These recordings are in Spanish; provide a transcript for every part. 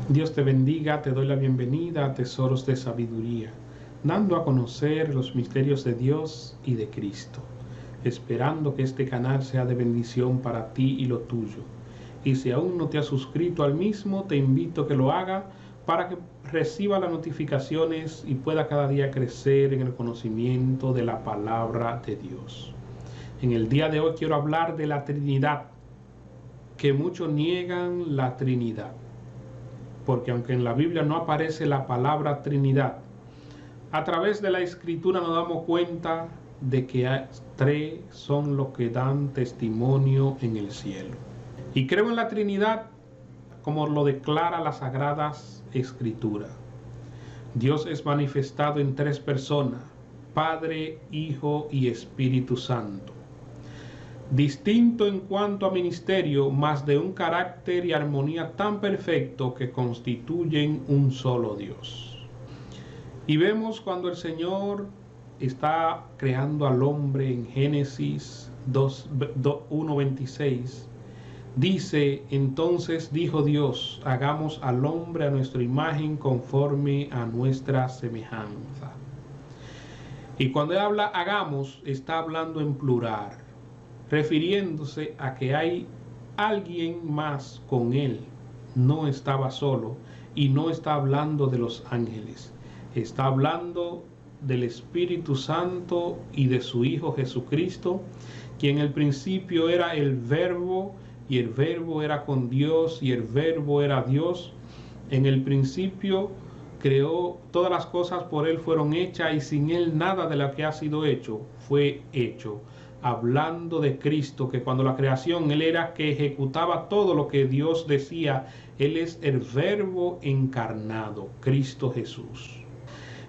Dios te bendiga, te doy la bienvenida a Tesoros de Sabiduría, dando a conocer los misterios de Dios y de Cristo, esperando que este canal sea de bendición para ti y lo tuyo. Y si aún no te has suscrito al mismo, te invito a que lo haga para que reciba las notificaciones y pueda cada día crecer en el conocimiento de la palabra de Dios. En el día de hoy quiero hablar de la Trinidad, que muchos niegan la Trinidad. Porque aunque en la Biblia no aparece la palabra Trinidad, a través de la Escritura nos damos cuenta de que tres son los que dan testimonio en el cielo. Y creo en la Trinidad como lo declara las Sagradas Escrituras. Dios es manifestado en tres personas: Padre, Hijo y Espíritu Santo. Distinto en cuanto a ministerio, mas de un carácter y armonía tan perfecto que constituyen un solo Dios. Y vemos cuando el Señor está creando al hombre en Génesis 1:26, dice: entonces dijo Dios, hagamos al hombre a nuestra imagen conforme a nuestra semejanza. Y cuando él habla hagamos, está hablando en plural, refiriéndose a que hay alguien más con él. No estaba solo y no está hablando de los ángeles. Está hablando del Espíritu Santo y de su Hijo Jesucristo, quien en el principio era el Verbo, y el Verbo era con Dios, y el Verbo era Dios. En el principio creó todas las cosas, por él fueron hechas, y sin él nada de lo que ha sido hecho fue hecho. Hablando de Cristo, que cuando la creación él era que ejecutaba todo lo que Dios decía. Él es el Verbo encarnado, Cristo Jesús.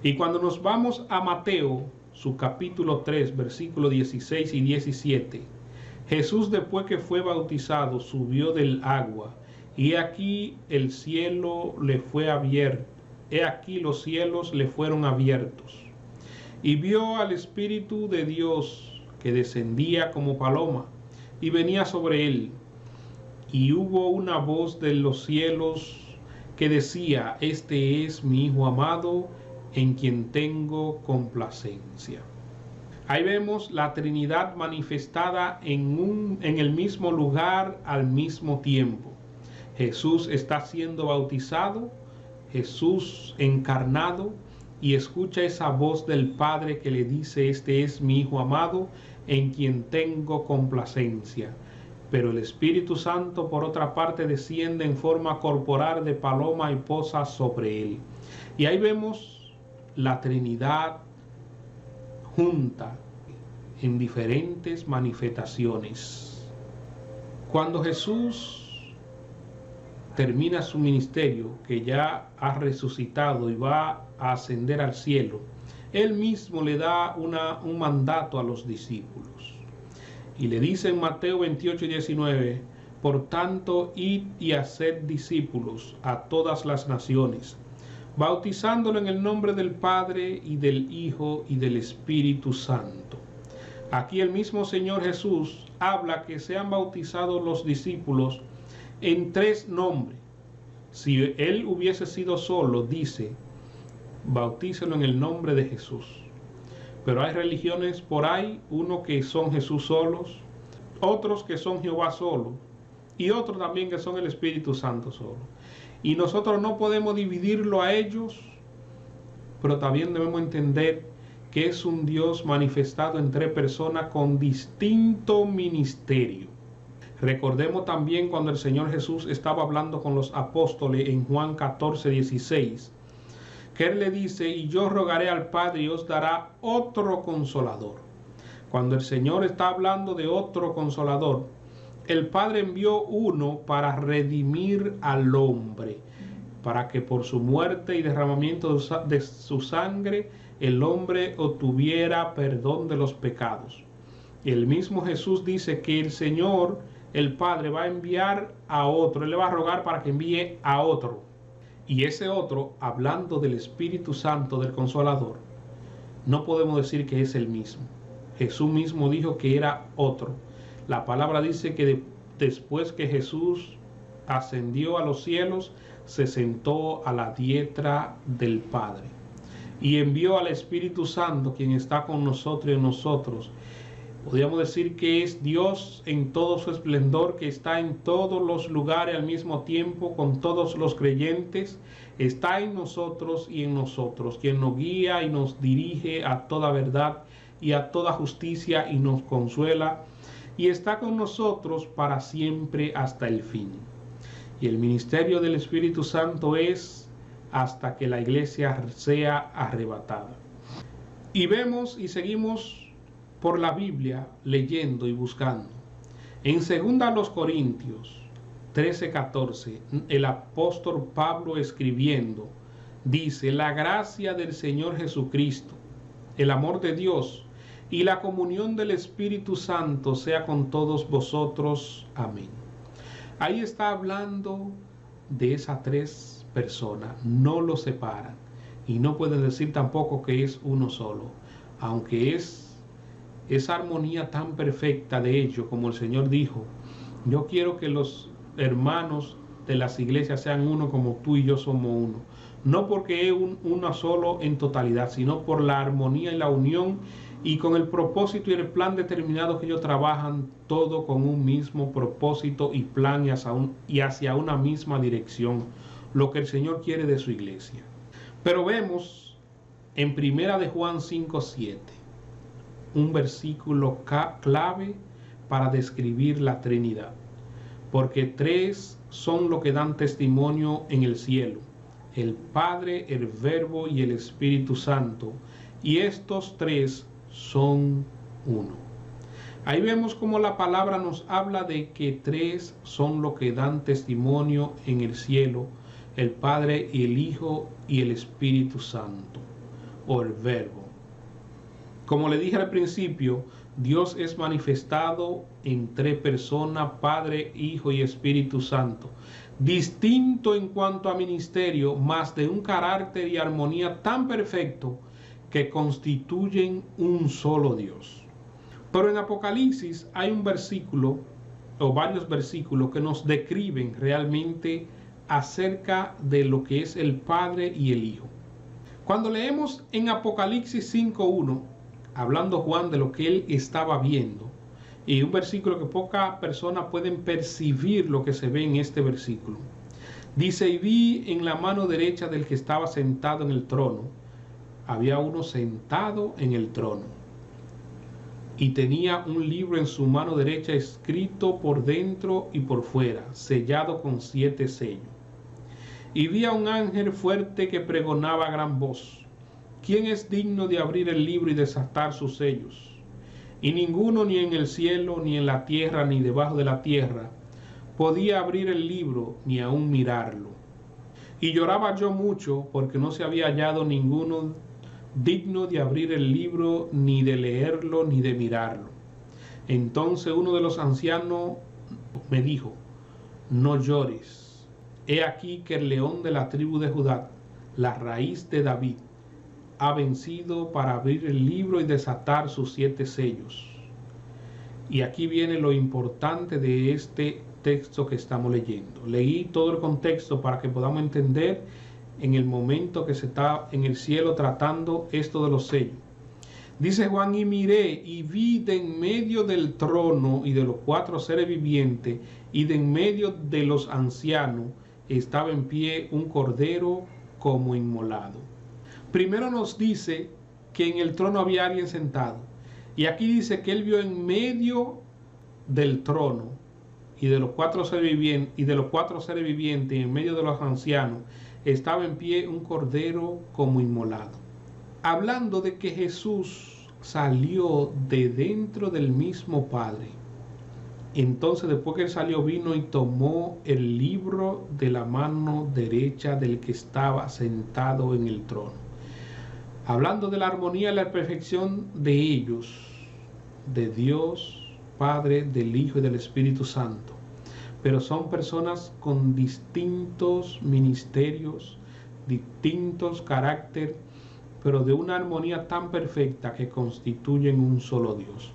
Y cuando nos vamos a Mateo, su capítulo 3, versículos 16 y 17, Jesús, después que fue bautizado, subió del agua, y aquí el cielo le fue abierto. He aquí los cielos le fueron abiertos, y vio al Espíritu de Dios que descendía como paloma y venía sobre él. Y hubo una voz de los cielos que decía: este es mi Hijo amado, en quien tengo complacencia. Ahí vemos la Trinidad manifestada en el mismo lugar al mismo tiempo. Jesús está siendo bautizado, Jesús encarnado, y escucha esa voz del Padre que le dice: este es mi Hijo amado, en quien tengo complacencia. Pero el Espíritu Santo, por otra parte, desciende en forma corporal de paloma y posa sobre él. Y ahí vemos la Trinidad junta en diferentes manifestaciones. Cuando Jesús termina su ministerio, que ya ha resucitado y va a ascender al cielo, él mismo le da un mandato a los discípulos. Y le dice en Mateo 28:19: por tanto, id y haced discípulos a todas las naciones, bautizándolo en el nombre del Padre y del Hijo y del Espíritu Santo. Aquí el mismo Señor Jesús habla que sean bautizados los discípulos en tres nombres. Si él hubiese sido solo, dice: bautícelo en el nombre de Jesús. Pero hay religiones por ahí, uno que son Jesús solos, otros que son Jehová solo, y otros también que son el Espíritu Santo solo. Y nosotros no podemos dividirlo a ellos, pero también debemos entender que es un Dios manifestado en tres personas con distinto ministerio. Recordemos también cuando el Señor Jesús estaba hablando con los apóstoles en Juan 14:16, que él le dice: y yo rogaré al Padre y os dará otro consolador. Cuando el Señor está hablando de otro consolador, el Padre envió uno para redimir al hombre, para que por su muerte y derramamiento de su sangre el hombre obtuviera perdón de los pecados. El mismo Jesús dice que el Señor, el Padre, va a enviar a otro. Él le va a rogar para que envíe a otro. Y ese otro, hablando del Espíritu Santo, del Consolador, no podemos decir que es el mismo. Jesús mismo dijo que era otro. La palabra dice que después que Jesús ascendió a los cielos, se sentó a la diestra del Padre y envió al Espíritu Santo, quien está con nosotros y en nosotros. Podríamos decir que es Dios en todo su esplendor, que está en todos los lugares al mismo tiempo con todos los creyentes. Está en nosotros y en nosotros, quien nos guía y nos dirige a toda verdad y a toda justicia y nos consuela. Y está con nosotros para siempre hasta el fin. Y el ministerio del Espíritu Santo es hasta que la iglesia sea arrebatada. Y vemos y seguimos por la Biblia leyendo y buscando. En 2 Corintios 13:14, el apóstol Pablo escribiendo, dice: la gracia del Señor Jesucristo, el amor de Dios y la comunión del Espíritu Santo sea con todos vosotros. Amén. Ahí está hablando de esas tres personas, no lo separan y no pueden decir tampoco que es uno solo, aunque es esa armonía tan perfecta de hecho, como el Señor dijo: yo quiero que los hermanos de las iglesias sean uno como tú y yo somos uno, no porque es uno solo en totalidad, sino por la armonía y la unión y con el propósito y el plan determinado que ellos trabajan, todo con un mismo propósito y plan y hacia una misma dirección, lo que el Señor quiere de su iglesia. Pero vemos en 1 de Juan 5:7 un versículo clave para describir la Trinidad, porque tres son los que dan testimonio en el cielo: el Padre, el Verbo y el Espíritu Santo, y estos tres son uno. Ahí vemos como la palabra nos habla de que tres son los que dan testimonio en el cielo: el Padre y el Hijo y el Espíritu Santo, o el Verbo. Como le dije al principio, Dios es manifestado en tres personas: Padre, Hijo y Espíritu Santo, distinto en cuanto a ministerio, mas de un carácter y armonía tan perfecto que constituyen un solo Dios. Pero en Apocalipsis hay un versículo o varios versículos que nos describen realmente acerca de lo que es el Padre y el Hijo. Cuando leemos en Apocalipsis 5:1, hablando Juan de lo que él estaba viendo, y un versículo que pocas personas pueden percibir lo que se ve en este versículo, dice: y vi en la mano derecha del que estaba sentado en el trono, había uno sentado en el trono, y tenía un libro en su mano derecha escrito por dentro y por fuera, sellado con 7 sellos. Y vi a un ángel fuerte que pregonaba a gran voz: ¿quién es digno de abrir el libro y desatar sus sellos? Y ninguno, ni en el cielo, ni en la tierra, ni debajo de la tierra, podía abrir el libro, ni aun mirarlo. Y lloraba yo mucho, porque no se había hallado ninguno digno de abrir el libro, ni de leerlo, ni de mirarlo. Entonces uno de los ancianos me dijo: no llores, he aquí que el león de la tribu de Judá, la raíz de David, ha vencido para abrir el libro y desatar sus 7 sellos. Y aquí viene lo importante de este texto que estamos leyendo. Leí todo el contexto para que podamos entender en el momento que se está en el cielo tratando esto de los sellos. Dice Juan: y miré y vi de en medio del trono y de los 4 seres vivientes y de en medio de los ancianos estaba en pie un cordero como inmolado. Primero nos dice que en el trono había alguien sentado, y aquí dice que él vio en medio del trono y de los 4 seres vivientes y en medio de los ancianos estaba en pie un cordero como inmolado, hablando de que Jesús salió de dentro del mismo Padre. Entonces, después que él salió, vino y tomó el libro de la mano derecha del que estaba sentado en el trono, hablando de la armonía y la perfección de ellos, de Dios Padre, del Hijo y del Espíritu Santo. Pero son personas con distintos ministerios, distintos caracteres, pero de una armonía tan perfecta que constituyen un solo Dios.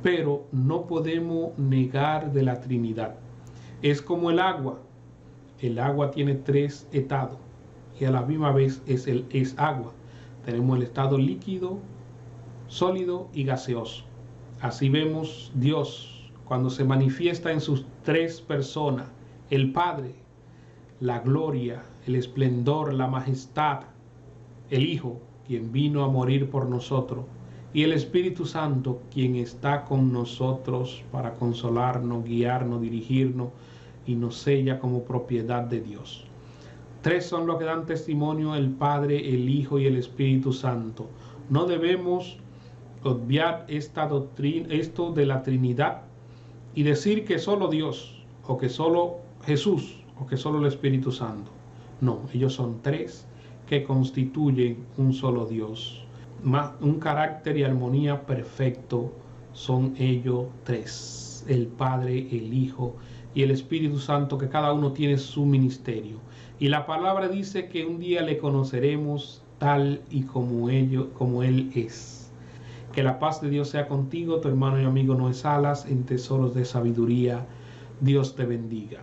Pero no podemos negar de la Trinidad. Es como el agua. el agua tiene tres estados y a la misma vez es agua. Tenemos el estado líquido, sólido y gaseoso. Así vemos Dios cuando se manifiesta en sus tres personas, el Padre, la gloria, el esplendor, la majestad, el Hijo, quien vino a morir por nosotros, y el Espíritu Santo, quien está con nosotros para consolarnos, guiarnos, dirigirnos y nos sella como propiedad de Dios. Tres son los que dan testimonio: el Padre, el Hijo y el Espíritu Santo. No debemos obviar esta doctrina, esto de la Trinidad, y decir que solo Dios, o que solo Jesús, o que solo el Espíritu Santo. No, ellos son tres que constituyen un solo Dios. Un carácter y armonía perfecto son ellos tres: el Padre, el Hijo y el Espíritu Santo, que cada uno tiene su ministerio. Y la palabra dice que un día le conoceremos tal y como Él es. Que la paz de Dios sea contigo, tu hermano y amigo Noé Salas, en Tesoros de Sabiduría. Dios te bendiga.